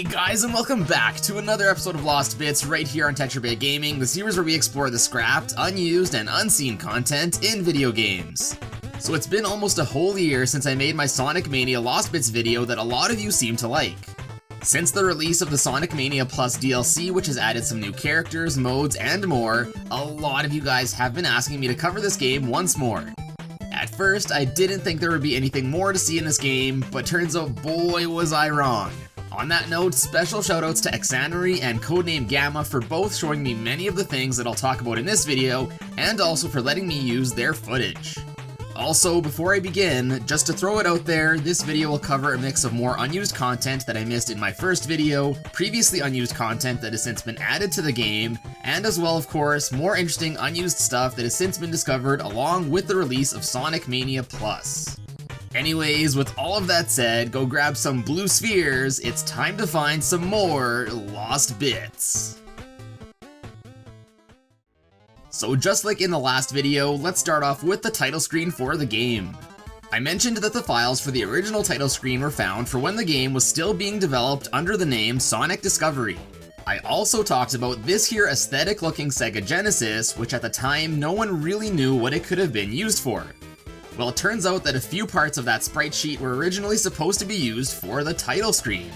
Hey guys, and welcome back to another episode of Lost Bits right here on TetraBitGaming, the series where we explore the scrapped, unused, and unseen content in video games. So it's been almost a whole year since I made my Sonic Mania Lost Bits video that a lot of you seem to like. Since the release of the Sonic Mania Plus DLC, which has added some new characters, modes, and more, a lot of you guys have been asking me to cover this game once more. At first, I didn't think there would be anything more to see in this game, but turns out boy was I wrong. On that note, special shoutouts to Xanary and Codename Gamma for both showing me many of the things that I'll talk about in this video, and also for letting me use their footage. Also, before I begin, just to throw it out there, this video will cover a mix of more unused content that I missed in my first video, previously unused content that has since been added to the game, and as well, of course, more interesting unused stuff that has since been discovered along with the release of Sonic Mania Plus. Anyways, with all of that said, go grab some blue spheres, it's time to find some more Lost Bits. So just like in the last video, let's start off with the title screen for the game. I mentioned that the files for the original title screen were found for when the game was still being developed under the name Sonic Discovery. I also talked about this here aesthetic looking Sega Genesis, which at the time no one really knew what it could have been used for. Well, it turns out that a few parts of that sprite sheet were originally supposed to be used for the title screen.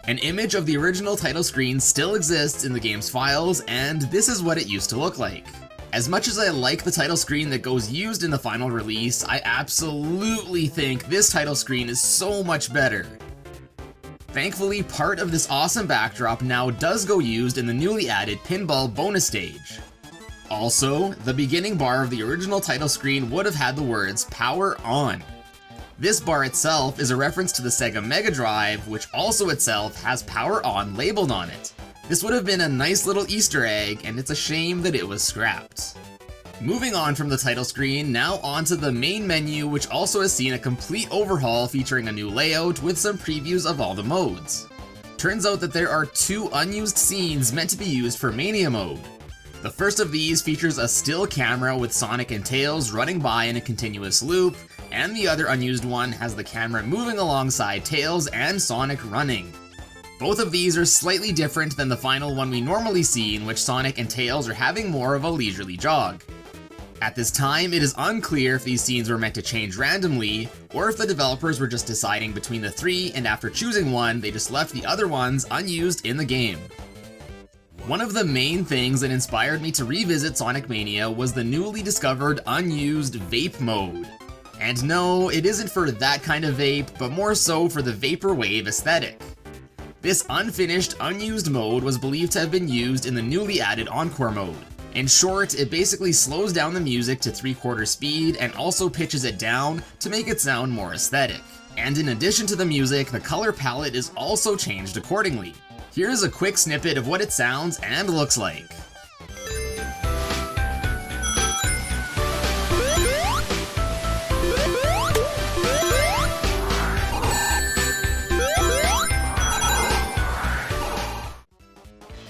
An image of the original title screen still exists in the game's files, and this is what it used to look like. As much as I like the title screen that goes used in the final release, I absolutely think this title screen is so much better. Thankfully, part of this awesome backdrop now does go used in the newly added pinball bonus stage. Also, the beginning bar of the original title screen would have had the words "Power On." This bar itself is a reference to the Sega Mega Drive, which also itself has "Power On" labeled on it. This would have been a nice little Easter egg, and it's a shame that it was scrapped. Moving on from the title screen, now onto the main menu, which also has seen a complete overhaul featuring a new layout with some previews of all the modes. Turns out that there are two unused scenes meant to be used for Mania mode. The first of these features a still camera with Sonic and Tails running by in a continuous loop, and the other unused one has the camera moving alongside Tails and Sonic running. Both of these are slightly different than the final one we normally see, in which Sonic and Tails are having more of a leisurely jog. At this time, it is unclear if these scenes were meant to change randomly, or if the developers were just deciding between the three, and after choosing one, they just left the other ones unused in the game. One of the main things that inspired me to revisit Sonic Mania was the newly discovered unused Vape mode. And no, it isn't for that kind of vape, but more so for the vaporwave aesthetic. This unfinished, unused mode was believed to have been used in the newly added Encore mode. In short, it basically slows down the music to 3/4 speed and also pitches it down to make it sound more aesthetic. And in addition to the music, the color palette is also changed accordingly. Here's a quick snippet of what it sounds and looks like.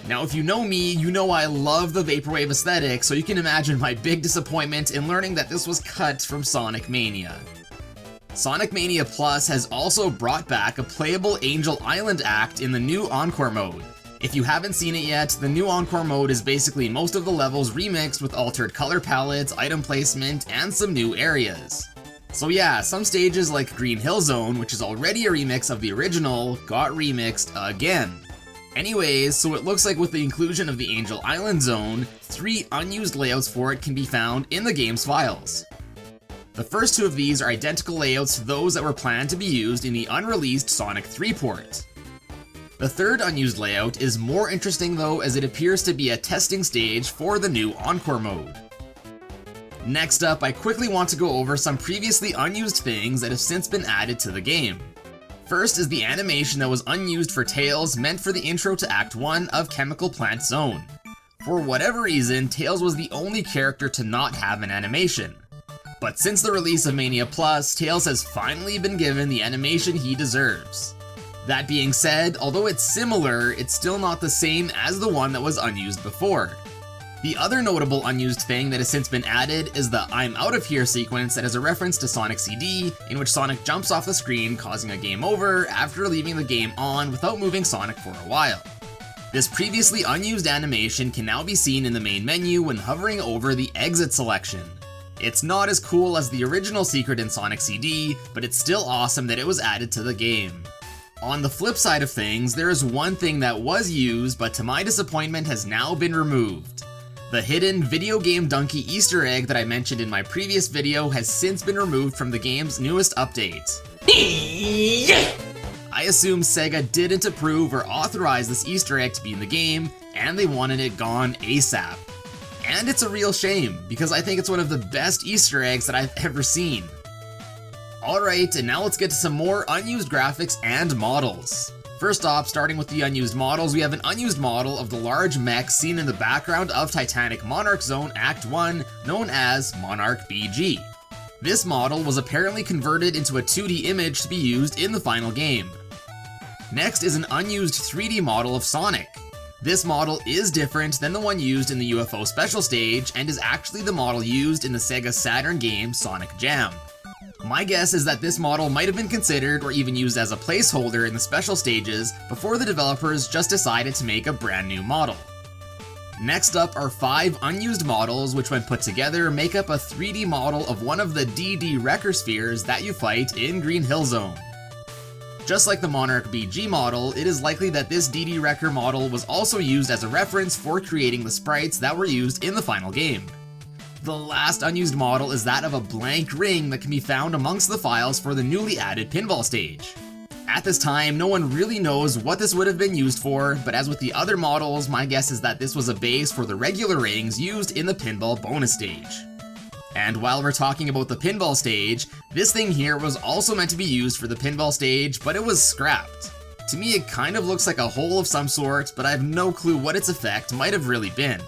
Now, if you know me, you know I love the vaporwave aesthetic, so you can imagine my big disappointment in learning that this was cut from Sonic Mania. Sonic Mania Plus has also brought back a playable Angel Island act in the new Encore mode. If you haven't seen it yet, the new Encore mode is basically most of the levels remixed with altered color palettes, item placement, and some new areas. So yeah, some stages like Green Hill Zone, which is already a remix of the original, got remixed again. Anyways, so it looks like with the inclusion of the Angel Island Zone, 3 unused layouts for it can be found in the game's files. The first 2 of these are identical layouts to those that were planned to be used in the unreleased Sonic 3 port. The third unused layout is more interesting though, as it appears to be a testing stage for the new Encore mode. Next up, I quickly want to go over some previously unused things that have since been added to the game. First is the animation that was unused for Tails, meant for the intro to Act 1 of Chemical Plant Zone. For whatever reason, Tails was the only character to not have an animation. But since the release of Mania Plus, Tails has finally been given the animation he deserves. That being said, although it's similar, it's still not the same as the one that was unused before. The other notable unused thing that has since been added is the "I'm out of here" sequence that is a reference to Sonic CD, in which Sonic jumps off the screen causing a game over after leaving the game on without moving Sonic for a while. This previously unused animation can now be seen in the main menu when hovering over the exit selection. It's not as cool as the original secret in Sonic CD, but it's still awesome that it was added to the game. On the flip side of things, there is one thing that was used, but to my disappointment has now been removed. The hidden video game donkey Easter egg that I mentioned in my previous video has since been removed from the game's newest update. I assume Sega didn't approve or authorize this Easter egg to be in the game, and they wanted it gone ASAP. And it's a real shame, because I think it's one of the best Easter eggs that I've ever seen. Alright, and now let's get to some more unused graphics and models. First off, starting with the unused models, we have an unused model of the large mech seen in the background of Titanic Monarch Zone Act 1, known as Monarch BG. This model was apparently converted into a 2D image to be used in the final game. Next is an unused 3D model of Sonic. This model is different than the one used in the UFO special stage, and is actually the model used in the Sega Saturn game Sonic Jam. My guess is that this model might have been considered or even used as a placeholder in the special stages before the developers just decided to make a brand new model. Next up are 5 unused models which when put together make up a 3D model of one of the DD Wrecker spheres that you fight in Green Hill Zone. Just like the Monarch BG model, it is likely that this DD Wrecker model was also used as a reference for creating the sprites that were used in the final game. The last unused model is that of a blank ring that can be found amongst the files for the newly added pinball stage. At this time, no one really knows what this would have been used for, but as with the other models, my guess is that this was a base for the regular rings used in the pinball bonus stage. And while we're talking about the pinball stage, this thing here was also meant to be used for the pinball stage, but it was scrapped. To me, it kind of looks like a hole of some sort, but I have no clue what its effect might have really been.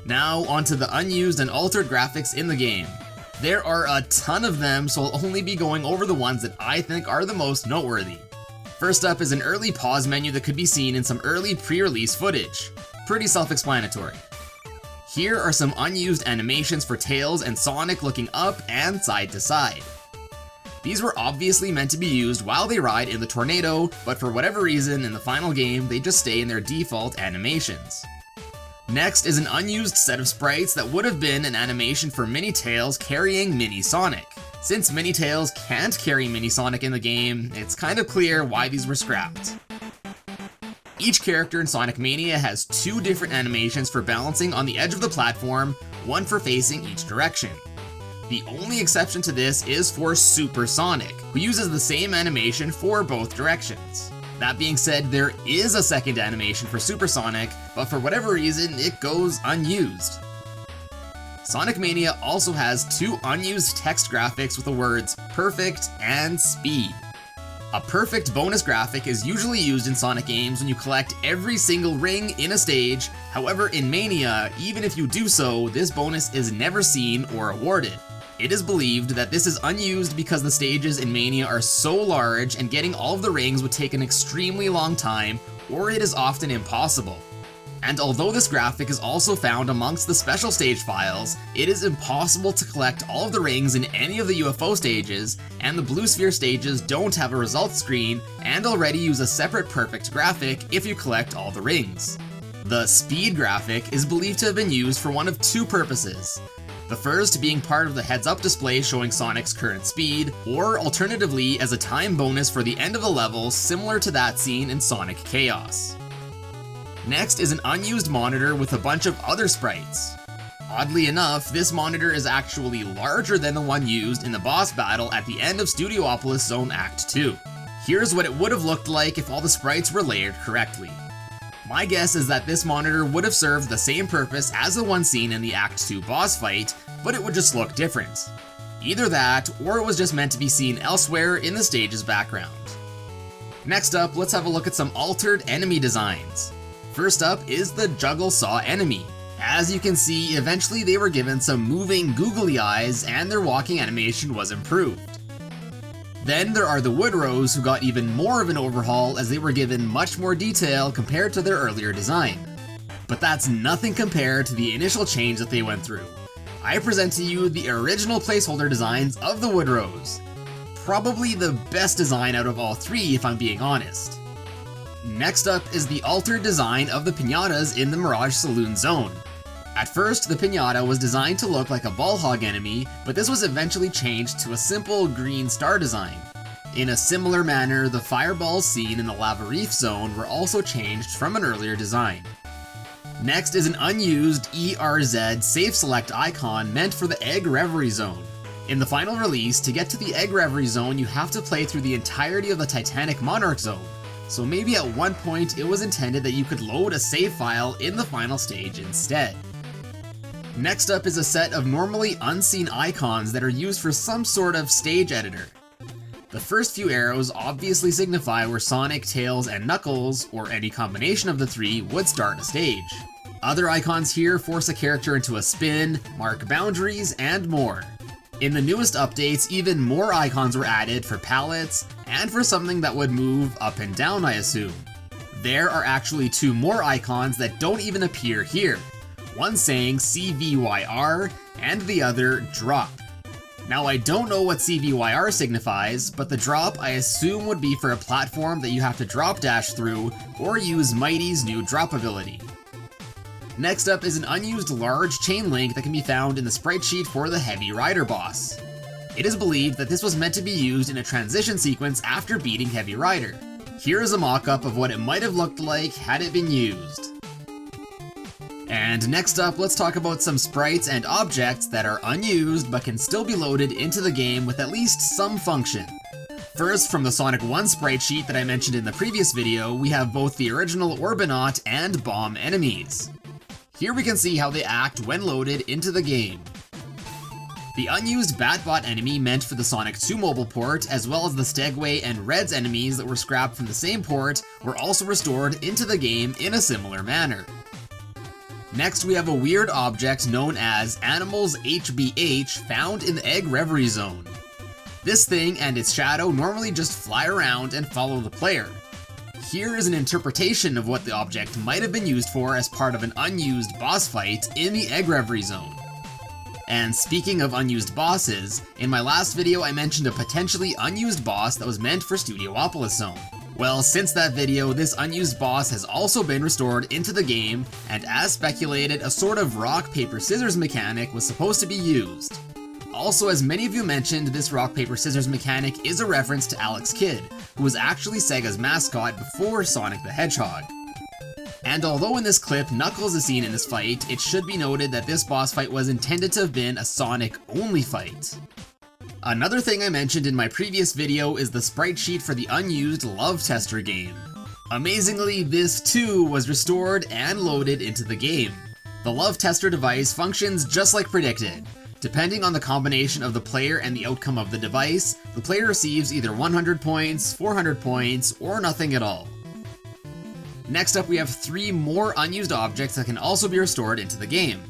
Now, onto the unused and altered graphics in the game. There are a ton of them, so I'll only be going over the ones that I think are the most noteworthy. First up is an early pause menu that could be seen in some early pre-release footage. Pretty self-explanatory. Here are some unused animations for Tails and Sonic looking up and side to side. These were obviously meant to be used while they ride in the tornado, but for whatever reason in the final game they just stay in their default animations. Next is an unused set of sprites that would have been an animation for Mini Tails carrying Mini Sonic. Since Mini Tails can't carry Mini Sonic in the game, it's kind of clear why these were scrapped. Each character in Sonic Mania has 2 different animations for balancing on the edge of the platform, one for facing each direction. The only exception to this is for Super Sonic, who uses the same animation for both directions. That being said, there is a second animation for Super Sonic, but for whatever reason, it goes unused. Sonic Mania also has 2 unused text graphics with the words "perfect" and "speed." A perfect bonus graphic is usually used in Sonic games when you collect every single ring in a stage. However, in Mania, even if you do so, this bonus is never seen or awarded. It is believed that this is unused because the stages in Mania are so large and getting all of the rings would take an extremely long time, or it is often impossible. And although this graphic is also found amongst the special stage files, it is impossible to collect all of the rings in any of the UFO stages, and the Blue Sphere stages don't have a results screen and already use a separate perfect graphic if you collect all the rings. The speed graphic is believed to have been used for one of 2 purposes. The first being part of the heads-up display showing Sonic's current speed, or alternatively as a time bonus for the end of the level similar to that seen in Sonic Chaos. Next is an unused monitor with a bunch of other sprites. Oddly enough, this monitor is actually larger than the one used in the boss battle at the end of Studiopolis Zone Act 2. Here's what it would have looked like if all the sprites were layered correctly. My guess is that this monitor would have served the same purpose as the one seen in the Act 2 boss fight, but it would just look different. Either that, or it was just meant to be seen elsewhere in the stage's background. Next up, let's have a look at some altered enemy designs. First up is the Juggle Saw enemy. As you can see, eventually they were given some moving googly eyes and their walking animation was improved. Then there are the Woodrows, who got even more of an overhaul as they were given much more detail compared to their earlier design. But that's nothing compared to the initial change that they went through. I present to you the original placeholder designs of the Woodrose. Probably the best design out of all three, if I'm being honest. Next up is the altered design of the Pinatas in the Mirage Saloon Zone. At first, the Pinata was designed to look like a ball hog enemy, but this was eventually changed to a simple green star design. In a similar manner, the fireballs seen in the Reverie Zone were also changed from an earlier design. Next is an unused ERZ safe select icon meant for the Egg Reverie Zone. In the final release, to get to the Egg Reverie Zone, you have to play through the entirety of the Titanic Monarch Zone, so maybe at one point it was intended that you could load a save file in the final stage instead. Next up is a set of normally unseen icons that are used for some sort of stage editor. The first few arrows obviously signify where Sonic, Tails, and Knuckles, or any combination of the three, would start a stage. Other icons here force a character into a spin, mark boundaries, and more. In the newest updates, even more icons were added for pallets, and for something that would move up and down, I assume. There are actually two more icons that don't even appear here. One saying CVYR, and the other drop. Now I don't know what CVYR signifies, but the drop I assume would be for a platform that you have to drop dash through, or use Mighty's new drop ability. Next up is an unused large chain link that can be found in the sprite sheet for the Heavy Rider boss. It is believed that this was meant to be used in a transition sequence after beating Heavy Rider. Here is a mock-up of what it might have looked like had it been used. And next up, let's talk about some sprites and objects that are unused but can still be loaded into the game with at least some function. First, from the Sonic 1 sprite sheet that I mentioned in the previous video, we have both the original Orbinaut and Bomb enemies. Here we can see how they act when loaded into the game. The unused Batbot enemy meant for the Sonic 2 mobile port, as well as the Stegway and Reds enemies that were scrapped from the same port, were also restored into the game in a similar manner. Next, we have a weird object known as Animals HBH found in the Egg Reverie Zone. This thing and its shadow normally just fly around and follow the player. Here is an interpretation of what the object might have been used for as part of an unused boss fight in the Egg Reverie Zone. And speaking of unused bosses, in my last video I mentioned a potentially unused boss that was meant for Studiopolis Zone. Well, since that video, this unused boss has also been restored into the game, and as speculated, a sort of rock, paper, scissors mechanic was supposed to be used. Also, as many of you mentioned, this rock, paper, scissors mechanic is a reference to Alex Kidd, who was actually Sega's mascot before Sonic the Hedgehog. And although in this clip Knuckles is seen in this fight, it should be noted that this boss fight was intended to have been a Sonic-only fight. Another thing I mentioned in my previous video is the sprite sheet for the unused Love Tester game. Amazingly, this too was restored and loaded into the game. The Love Tester device functions just like predicted. Depending on the combination of the player and the outcome of the device, the player receives either 100 points, 400 points, or nothing at all. Next up, we have three more unused objects that can also be restored into the game.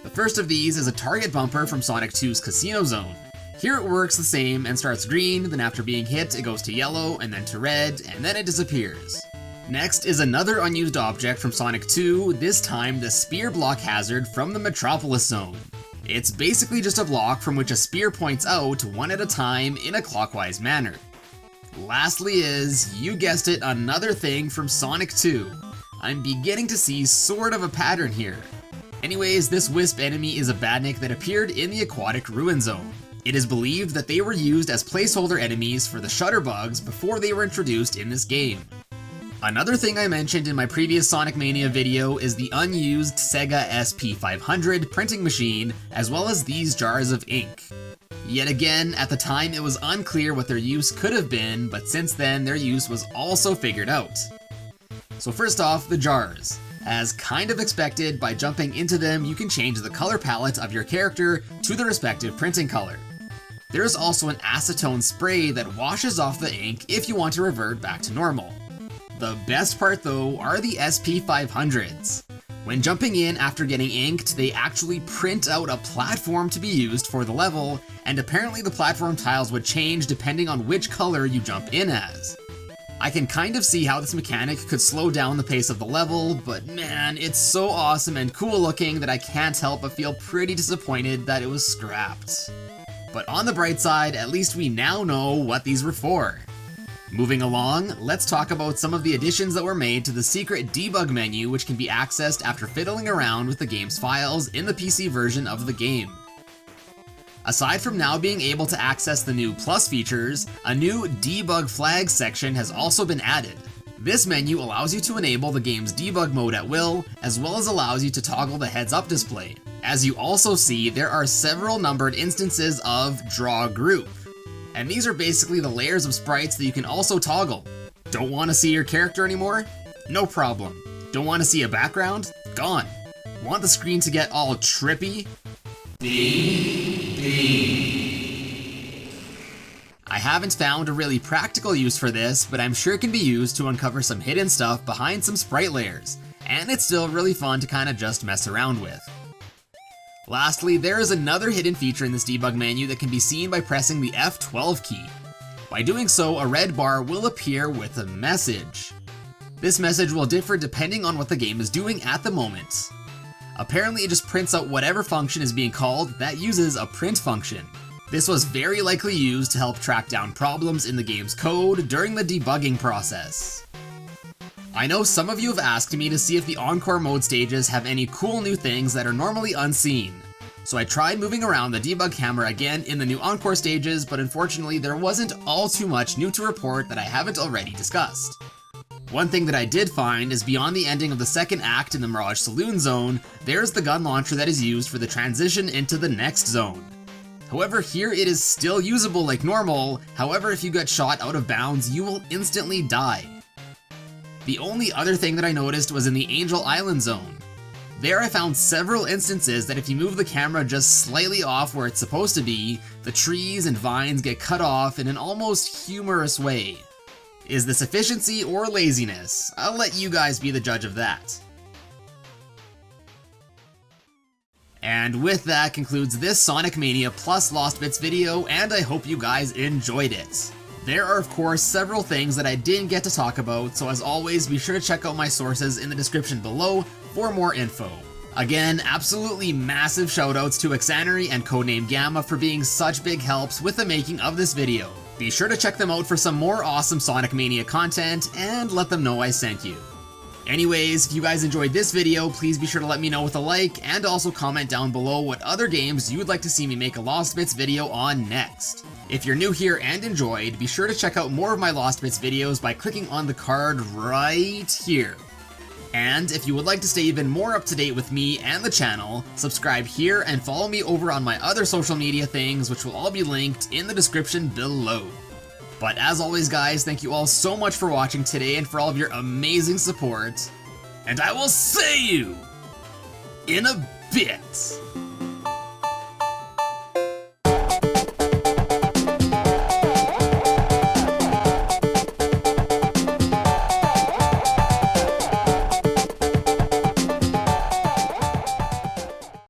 The first of these is a target bumper from Sonic 2's Casino Zone. Here it works the same and starts green, then after being hit it goes to yellow, and then to red, and then it disappears. Next is another unused object from Sonic 2, this time the Spear Block Hazard from the Metropolis Zone. It's basically just a block from which a spear points out one at a time in a clockwise manner. Lastly is, you guessed it, another thing from Sonic 2. I'm beginning to see sort of a pattern here. Anyways, this Wisp enemy is a Badnik that appeared in the Aquatic Ruin Zone. It is believed that they were used as placeholder enemies for the Shutterbugs before they were introduced in this game. Another thing I mentioned in my previous Sonic Mania video is the unused Sega SP500 printing machine, as well as these jars of ink. Yet again, at the time it was unclear what their use could have been, but since then their use was also figured out. So first off, the jars. As kind of expected, by jumping into them you can change the color palette of your character to the respective printing color. There is also an acetone spray that washes off the ink if you want to revert back to normal. The best part though are the SP500s. When jumping in after getting inked, they actually print out a platform to be used for the level, and apparently the platform tiles would change depending on which color you jump in as. I can kind of see how this mechanic could slow down the pace of the level, but man, it's so awesome and cool looking that I can't help but feel pretty disappointed that it was scrapped. But on the bright side, at least we now know what these were for. Moving along, let's talk about some of the additions that were made to the secret debug menu, which can be accessed after fiddling around with the game's files in the PC version of the game. Aside from now being able to access the new Plus features, a new Debug Flag section has also been added. This menu allows you to enable the game's debug mode at will, as well as allows you to toggle the heads-up display. As you also see, there are several numbered instances of Draw Group, and these are basically the layers of sprites that you can also toggle. Don't want to see your character anymore? No problem. Don't want to see a background? Gone. Want the screen to get all trippy? Ding, ding. I haven't found a really practical use for this, but I'm sure it can be used to uncover some hidden stuff behind some sprite layers, and it's still really fun to kind of just mess around with. Lastly, there is another hidden feature in this debug menu that can be seen by pressing the F12 key. By doing so, a red bar will appear with a message. This message will differ depending on what the game is doing at the moment. Apparently it just prints out whatever function is being called that uses a print function. This was very likely used to help track down problems in the game's code during the debugging process. I know some of you have asked me to see if the Encore mode stages have any cool new things that are normally unseen. So I tried moving around the debug camera again in the new Encore stages, but unfortunately there wasn't all too much new to report that I haven't already discussed. One thing that I did find is beyond the ending of the second act in the Mirage Saloon zone, there's the gun launcher that is used for the transition into the next zone. However, here it is still usable like normal, however if you get shot out of bounds, you will instantly die. The only other thing that I noticed was in the Angel Island zone. There I found several instances that if you move the camera just slightly off where it's supposed to be, the trees and vines get cut off in an almost humorous way. Is this efficiency or laziness? I'll let you guys be the judge of that. And with that concludes this Sonic Mania Plus Lost Bits video, and I hope you guys enjoyed it. There are of course several things that I didn't get to talk about, so as always be sure to check out my sources in the description below for more info. Again, absolutely massive shoutouts to Xanary and Codename Gamma for being such big helps with the making of this video. Be sure to check them out for some more awesome Sonic Mania content, and let them know I sent you. Anyways, if you guys enjoyed this video, please be sure to let me know with a like, and also comment down below what other games you would like to see me make a Lost Bits video on next. If you're new here and enjoyed, be sure to check out more of my Lost Bits videos by clicking on the card right here. And if you would like to stay even more up to date with me and the channel, subscribe here and follow me over on my other social media things, which will all be linked in the description below. But as always guys, thank you all so much for watching today and for all of your amazing support, and I will see you in a bit.